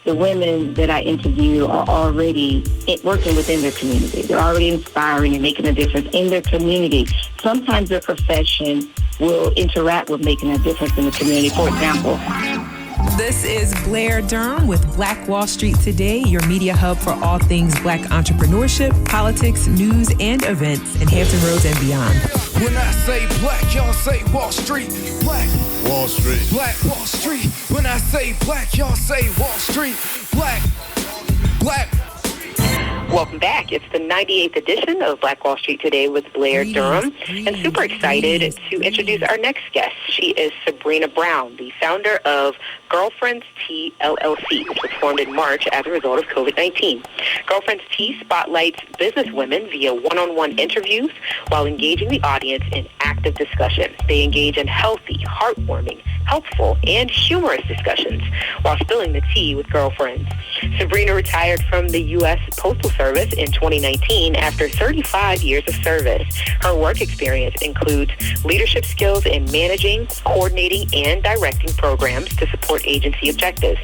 the women that I interview are already working within their community. They're already inspiring and making a difference in their community. Sometimes their profession will interact with making a difference in the community. For example, this is Blair Durham with Black Wall Street Today, your media hub for all things Black entrepreneurship, politics, news, and events in Hampton Roads and beyond. When I say black, y'all say Wall Street. Black Wall Street. Black Wall Street. When I say black, y'all say Wall Street. Black. Welcome back. It's the 98th edition of Black Wall Street Today with Blair Durham. And super excited to introduce our next guest. She is Sebrina Brown, the founder of Girlfriends Tea LLC, which was formed in March as a result of COVID-19. Girlfriends Tea spotlights businesswomen via one-on-one interviews while engaging the audience in active discussion. They engage in healthy, heartwarming, helpful, and humorous discussions while spilling the tea with girlfriends. Sebrina retired from the U.S. Postal Service in 2019 after 35 years of service. Her work experience includes leadership skills in managing, coordinating, and directing programs to support agency objectives.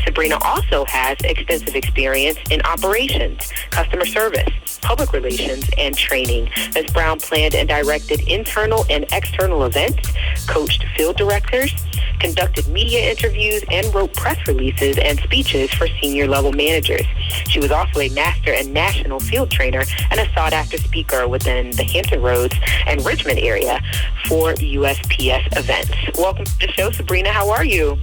Sebrina also has extensive experience in operations, customer service, public relations, and training. Ms. Brown planned and directed internal and external events, coached field directors, conducted media interviews, and wrote press releases and speeches for senior-level managers. She was also a master and national field trainer and a sought-after speaker within the Hampton Roads and Richmond area for USPS events. Welcome to the show, Sebrina. How are you?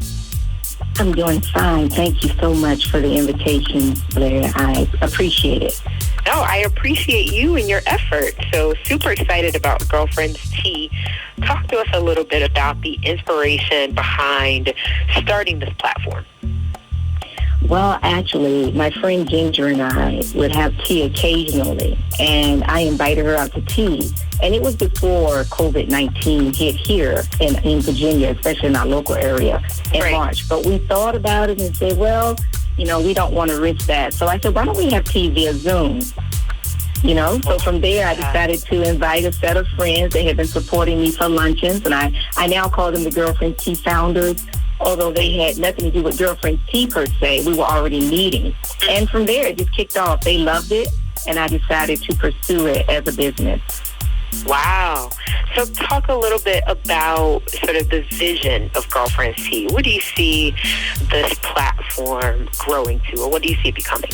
I'm doing fine. Thank you so much for the invitation, Blair. I appreciate it. No, I appreciate you and your effort. So super excited about Girlfriends Tea. Talk to us a little bit about the inspiration behind starting this platform. Well, actually, my friend Ginger and I would have tea occasionally, and I invited her out to tea. And it was before COVID-19 hit here in Virginia, especially in our local area in March. But we thought about it and said, well, we don't want to risk that. So I said, why don't we have tea via Zoom? So from there, I decided to invite a set of friends. They had been supporting me for luncheons, and I now call them the Girlfriends Tea founders. Although they had nothing to do with Girlfriends Tea per se, we were already meeting. And from there, it just kicked off. They loved it, and I decided to pursue it as a business. Wow. So talk a little bit about sort of the vision of Girlfriends Tea. Where do you see this platform growing to, or what do you see it becoming?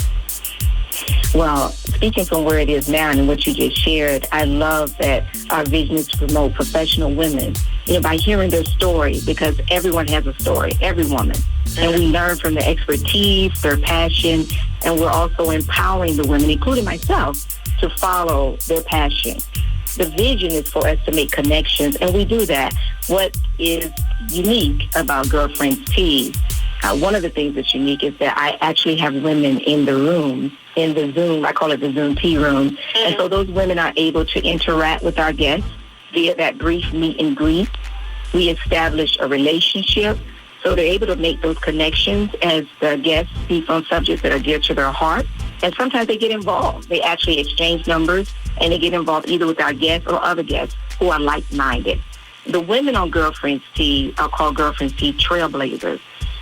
Well, speaking from where it is now and what you just shared, I love that our vision is to promote professional women, by hearing their story, because everyone has a story, every woman. And we learn from their expertise, their passion, and we're also empowering the women, including myself, to follow their passion. The vision is for us to make connections, and we do that. What is unique about Girlfriends Tea, one of the things that's unique is that I actually have women in the room, in the Zoom, I call it the Zoom tea room. And so those women are able to interact with our guests via that brief meet and greet. We establish a relationship, so they're able to make those connections as the guests speak on subjects that are dear to their heart. And sometimes they get involved. They actually exchange numbers, and they get involved either with our guests or other guests who are like-minded. The women on Girlfriends Tea are called Girlfriends Tea trailblazers.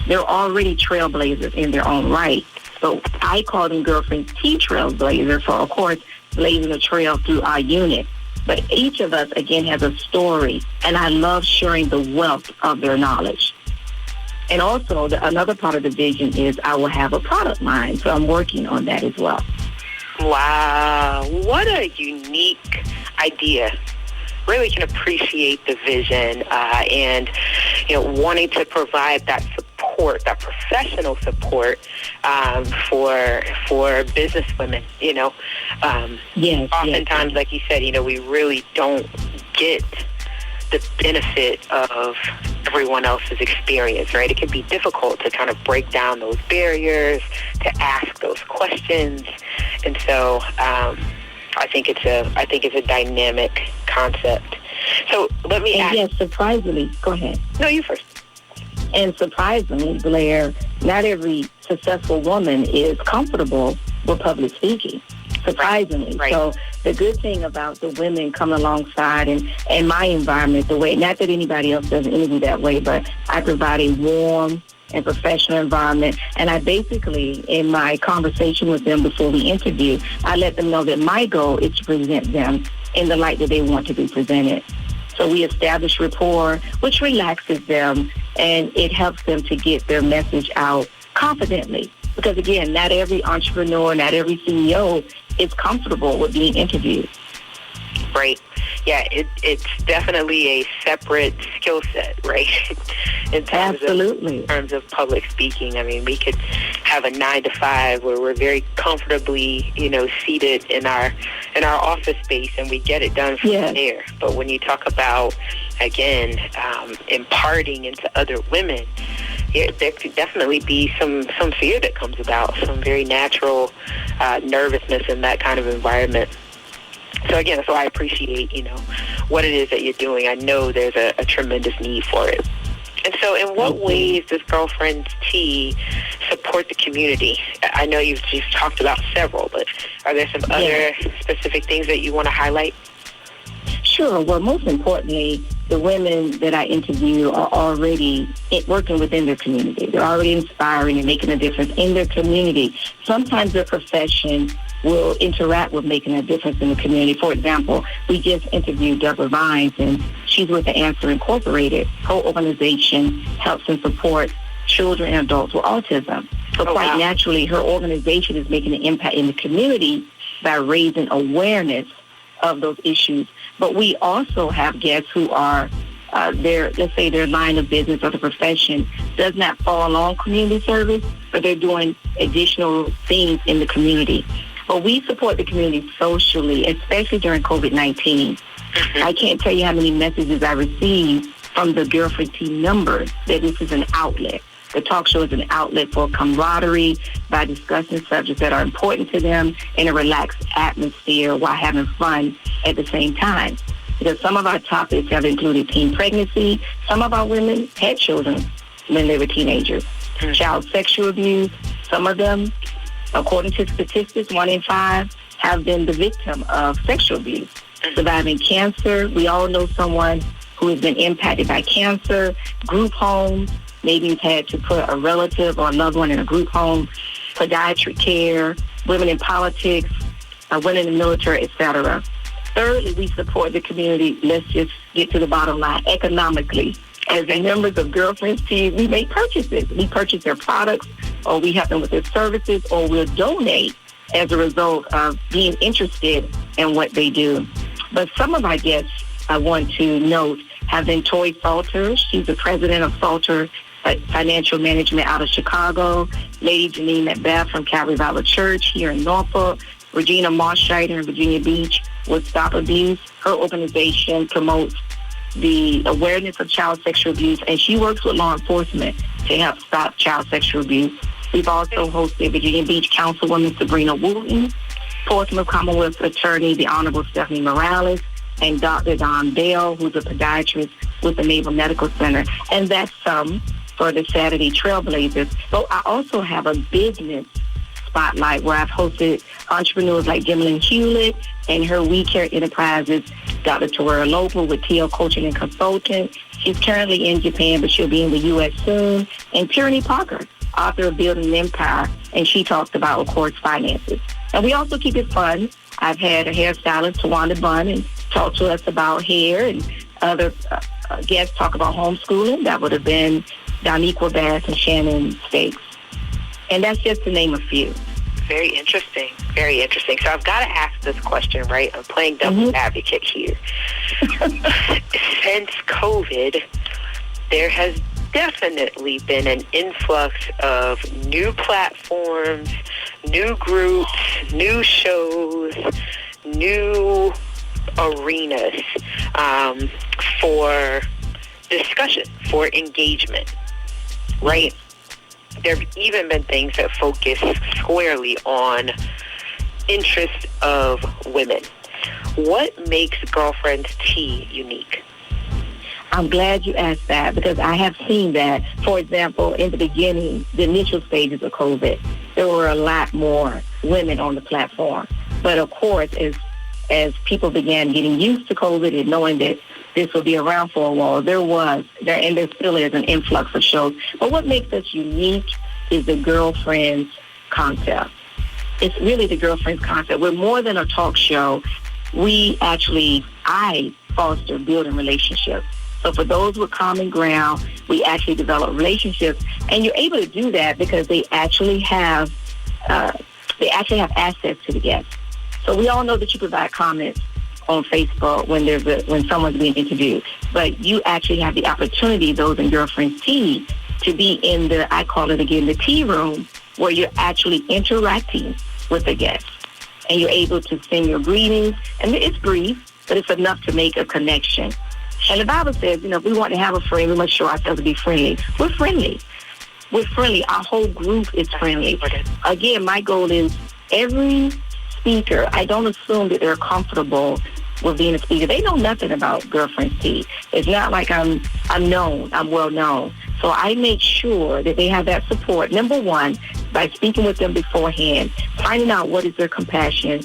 They're already trailblazers in their own right. So I call them Girlfriends Tea trailblazers for, of course, blazing a trail through our unit. But each of us, again, has a story, and I love sharing the wealth of their knowledge. And also, another part of the vision is I will have a product line, so I'm working on that as well. Wow, what a unique idea. Really can appreciate the vision and, wanting to provide that support, that professional support for business women, Yes, oftentimes, like you said, we really don't get the benefit of everyone else's experience, right? It can be difficult to kind of break down those barriers, to ask those questions. And so I think it's a dynamic concept. So let me ask. Yes, surprisingly, go ahead. No, you first. And surprisingly, Blair, not every successful woman is comfortable with public speaking. Surprisingly. Right. So the good thing about the women coming alongside and my environment, the way, not that anybody else does an interview that way, but I provide a warm, and professional environment. And I basically, in my conversation with them before we interview, I let them know that my goal is to present them in the light that they want to be presented. So we establish rapport, which relaxes them, and it helps them to get their message out confidently. Because, again, not every entrepreneur, not every CEO is comfortable with being interviewed. Right. Yeah, it's definitely a separate skill set, right? in terms of public speaking. I mean, we could have a 9-to-5 where we're very comfortably, seated in our office space, and we get it done from there. But when you talk about, again, imparting into other women, there could definitely be some fear that comes about, some very natural nervousness in that kind of environment. So again, I appreciate, what it is that you're doing. I know there's a tremendous need for it. And so in what ways does Girlfriends Tea support the community? I know you've talked about several, but are there some other specific things that you want to highlight? Sure. Well, most importantly, the women that I interview are already working within their community. They're already inspiring and making a difference in their community. Sometimes their profession will interact with making a difference in the community. For example, we just interviewed Deborah Vines, and she's with the Answer Incorporated. Her organization helps and supports children and adults with autism. So quite naturally, her organization is making an impact in the community by raising awareness of those issues. But we also have guests who are let's say their line of business or the profession does not fall along community service, but they're doing additional things in the community. But we support the community socially, especially during COVID-19. I can't tell you how many messages I received from the Girlfriend Tea members that this is an outlet. The talk show is an outlet for camaraderie by discussing subjects that are important to them in a relaxed atmosphere while having fun at the same time. Because some of our topics have included teen pregnancy. Some of our women had children when they were teenagers. Child sexual abuse. Some of them, according to statistics, 1 in 5 have been the victim of sexual abuse. Surviving cancer. We all know someone who has been impacted by cancer. Group homes. Maybe you've had to put a relative or a loved one in a group home. Podiatric care. Women in politics. Women in the military, etc. Thirdly, we support the community. Let's just get to the bottom line. Economically. As members of Girlfriends Tea, we make purchases. We purchase their products, or we help them with their services, or we'll donate as a result of being interested in what they do. But some of our guests, I want to note, have been Toy Salter. She's the president of Salter Financial Management out of Chicago. Lady Janine Macbeth from Calvary Bible Church here in Norfolk. Regina Marshrider in Virginia Beach with Stop Abuse. Her organization promotes the awareness of child sexual abuse, and she works with law enforcement to help stop child sexual abuse. We've also hosted Virginia Beach Councilwoman Sebrina Wooten, Portsmouth Commonwealth Attorney, the Honorable Stephanie Morales, and Dr. Don Bell, who's a podiatrist with the Naval Medical Center. And that's some for the Saturday Trailblazers. But I also have a business spotlight where I've hosted entrepreneurs like Gimlin Hewlett and her We Care Enterprises, Dr. Torera Loper with TL Coaching and Consulting. She's currently in Japan, but she'll be in the U.S. soon. And Tyranny Parker, author of Building an Empire, and she talks about, of course, finances. And we also keep it fun. I've had a hairstylist, Tawanda Bunn, and talk to us about hair, and other guests talk about homeschooling. That would have been Doniqua Bass and Shannon Stakes. And that's just to name a few. Very interesting. Very interesting. So I've got to ask this question, right? I'm playing devil's advocate here. Since COVID, there has definitely been an influx of new platforms, new groups, new shows, new arenas for discussion, for engagement, right? There have even been things that focus squarely on interests of women. What makes Girlfriends Tea unique? I'm glad you asked that, because I have seen that. For example, in the beginning, the initial stages of COVID, there were a lot more women on the platform. But of course, as people began getting used to COVID and knowing that this will be around for a while. There still is an influx of shows. But what makes us unique is the girlfriends concept. It's really the girlfriends concept. We're more than a talk show. I foster building relationships. So for those with common ground, we actually develop relationships. And you're able to do that because they actually have access to the guests. So we all know that you provide comments on Facebook when someone's being interviewed, but you actually have the opportunity, those in Girlfriends Tea, to be in I call it again, the tea room, where you're actually interacting with the guests. And you're able to send your greetings, and it's brief, but it's enough to make a connection. And the Bible says, if we want to have a friend, we must show ourselves to be friendly. We're friendly. We're friendly. Our whole group is friendly. Again, my goal is every speaker, I don't assume that they're comfortable with being a speaker. They know nothing about Girlfriends Tea. It's not like I'm known. I'm well known. So I make sure that they have that support. Number one, by speaking with them beforehand, finding out what is their compassion,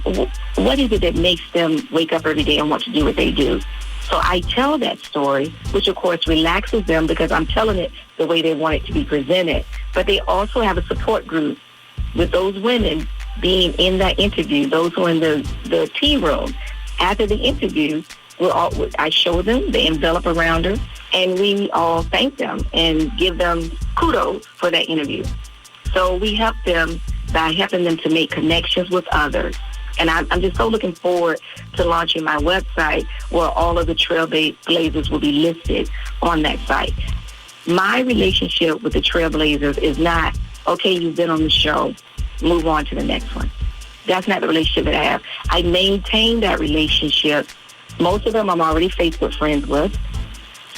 what is it that makes them wake up every day and want to do what they do. So I tell that story, which of course relaxes them because I'm telling it the way they want it to be presented. But they also have a support group with those women being in that interview, those who are in the tea room. After the interview, I show them the envelope around her, and we all thank them and give them kudos for that interview. So we help them by helping them to make connections with others. And I'm just so looking forward to launching my website where all of the Trailblazers will be listed on that site. My relationship with the Trailblazers is not, okay, you've been on the show, move on to the next one. That's not the relationship that I have. I maintain that relationship. Most of them I'm already Facebook friends with,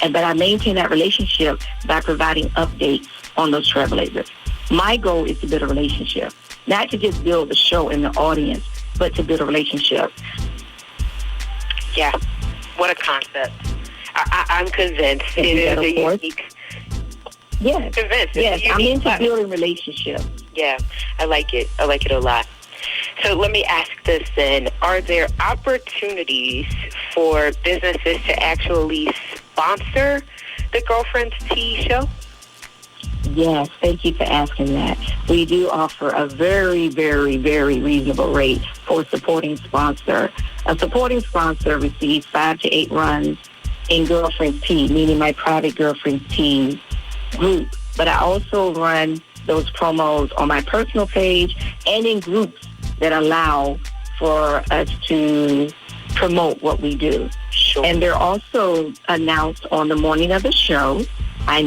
but I maintain that relationship by providing updates on those Trailblazers. My goal is to build a relationship, not to just build the show and the audience, but to build a relationship. Yeah, what a concept. I'm convinced it is a unique. Yes, convinced. Yes, I'm into building relationships. Yeah, I like it. I like it a lot. So let me ask this then. Are there opportunities for businesses to actually sponsor the Girlfriends Tea show? Yes, thank you for asking that. We do offer a very, very, very reasonable rate for a supporting sponsor. A supporting sponsor receives 5 to 8 runs in Girlfriends Tea, meaning my private Girlfriends Tea group. But I also run those promos on my personal page and in groups that allow for us to promote what we do. Sure. And they're also announced on the morning of the show. I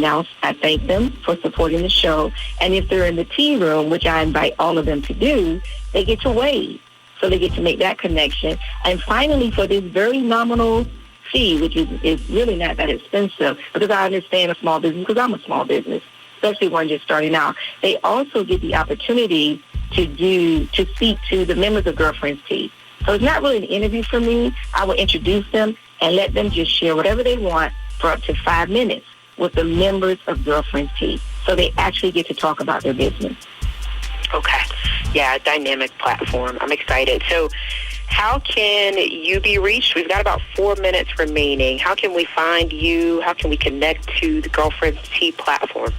thank them for supporting the show. And if they're in the tea room, which I invite all of them to do, they get to wave. So they get to make that connection. And finally, for this very nominal fee, which is really not that expensive, because I understand a small business, because I'm a small business, especially one just starting out, they also get the opportunity to speak to the members of Girlfriends Tea. So it's not really an interview for me. I will introduce them and let them just share whatever they want for up to 5 minutes with the members of Girlfriends Tea. So they actually get to talk about their business. Okay. Yeah, dynamic platform. I'm excited. So how can you be reached? We've got about 4 minutes remaining. How can we find you? How can we connect to the Girlfriends Tea platform?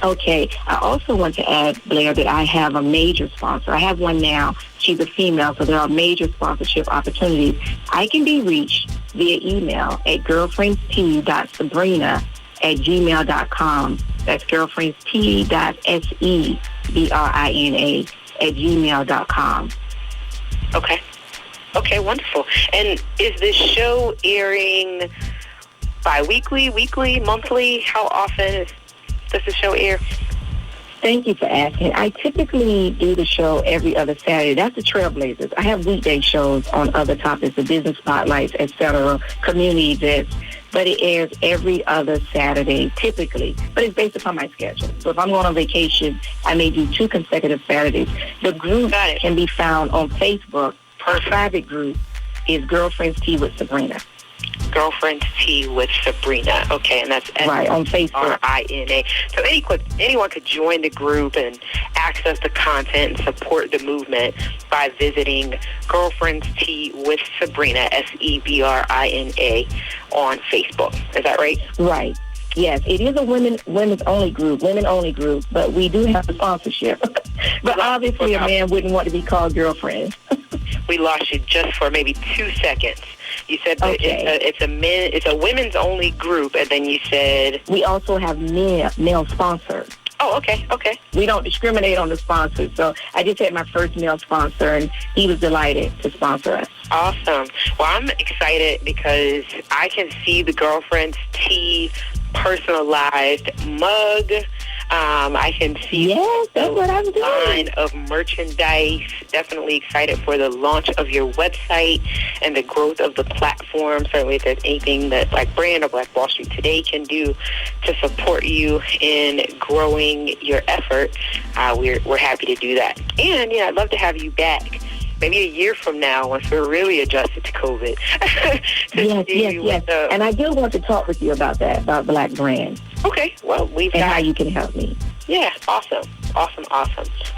Okay. I also want to add, Blair, that I have a major sponsor. I have one now. She's a female, so there are major sponsorship opportunities. I can be reached via email at girlfriendst.sabrina@gmail.com. That's girlfriendst.sebrina@gmail.com. Okay. Okay, wonderful. And is this show airing bi-weekly, weekly, monthly? How often does the show air? Thank you for asking. I typically do the show every other Saturday. That's the Trailblazers. I have weekday shows on other topics, the business spotlights, etc., community events, but it airs every other Saturday, typically. But it's based upon my schedule. So if I'm going on vacation, I may do 2 consecutive Saturdays. The group can be found on Facebook. Her private group is Girlfriends Tea with Sebrina. Girlfriends Tea with Sebrina. Okay, and that's right on Facebook. SBRINA. So anyone could join the group and access the content and support the movement by visiting Girlfriends Tea with Sebrina, SEBRINA, on Facebook. Is that right? Right. Yes, it is a women only group, but we do have a sponsorship. But obviously a man wouldn't want to be called girlfriend. We lost you just for maybe 2 seconds. You said that it's a women's only group, and then you said we also have male sponsors. Oh, okay. We don't discriminate on the sponsors. So I just had my first male sponsor, and he was delighted to sponsor us. Awesome. Well, I'm excited because I can see the Girlfriend's Tea personalized mug. I can see that's what I'm doing. Line of merchandise. Definitely excited for the launch of your website and the growth of the platform. Certainly, if there's anything that Black Brand or Black Wall Street Today can do to support you in growing your effort, we're happy to do that. And I'd love to have you back. Maybe a year from now, once we're really adjusted to COVID. Yes. And I do want to talk with you about that, about Black Brand. Okay. Well, how you can help me. Yeah, awesome.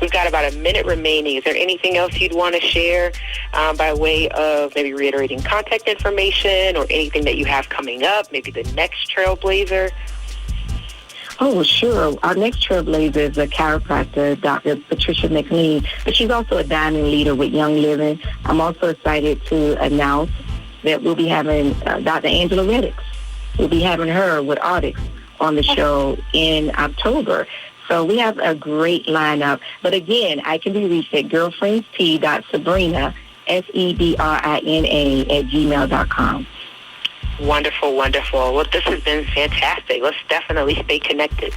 We've got about a minute remaining. Is there anything else you'd want to share by way of maybe reiterating contact information or anything that you have coming up, maybe the next Trailblazer? Oh, sure. Our next trailblazer is a chiropractor, Dr. Patricia McLean, but she's also a diamond leader with Young Living. I'm also excited to announce that we'll be having Dr. Angela Reddix. We'll be having her with Audix on the show in October. So we have a great lineup. But again, I can be reached at girlfriendstea.sabrina, SEBRINA @gmail.com. Wonderful. Well, this has been fantastic. Let's definitely stay connected.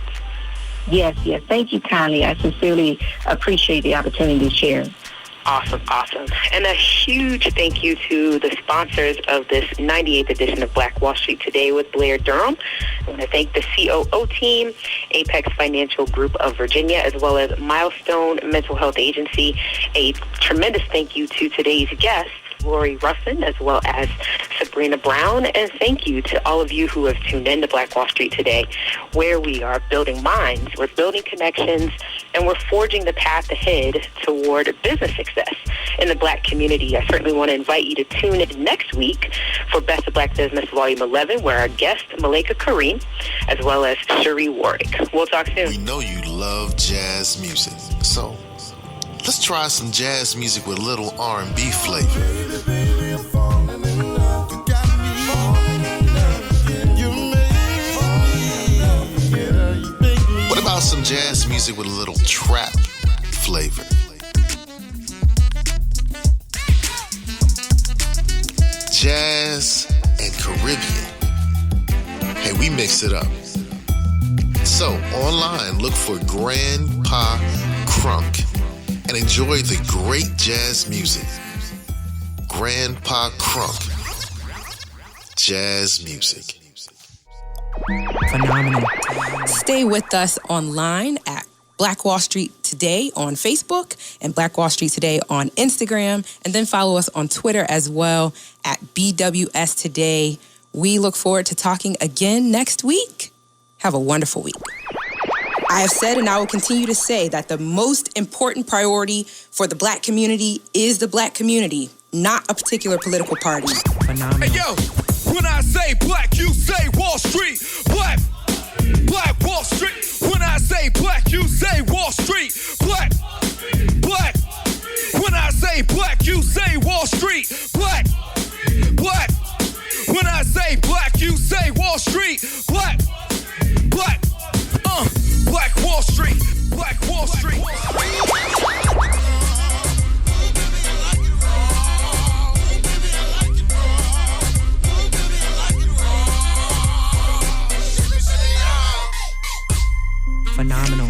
Yes. Thank you kindly. I sincerely appreciate the opportunity to share. Awesome. And a huge thank you to the sponsors of this 98th edition of Black Wall Street Today with Blair Durham. I want to thank the COO team, Apex Financial Group of Virginia, as well as Milestone Mental Health Agency. A tremendous thank you to today's guests, Lori Ruffin, as well as Sebrina Brown. And thank you to all of you who have tuned in to Black Wall Street Today, where we are building minds, we're building connections, and we're forging the path ahead toward business success in the Black community. I certainly want to invite you to tune in next week for Best of Black Business Volume 11, where our guest, Malika Kareem, as well as Cherie Warwick. We'll talk soon. We know you love jazz music, so let's try some jazz music with a little R&B flavor. What about some jazz music with a little trap flavor? Jazz and Caribbean. Hey, we mix it up. So, online, look for Grandpa Crunk and enjoy the great jazz music. Grandpa Crunk. Jazz music. Phenomenal. Stay with us online at Black Wall Street Today on Facebook and Black Wall Street Today on Instagram, and then follow us on Twitter as well at BWS Today. We look forward to talking again next week. Have a wonderful week. I have said and I will continue to say that the most important priority for the Black community is the Black community, not a particular political party. Phenomenal. Hey, yo, when I say Black, you say Wall Street. Black Wall Street. When I say Black, you say Wall Street. Black. When I say Black, you say Wall Street. Black. When I say Black, you say Wall Street. Black. Black Wall Street. Black Wall Street. Phenomenal.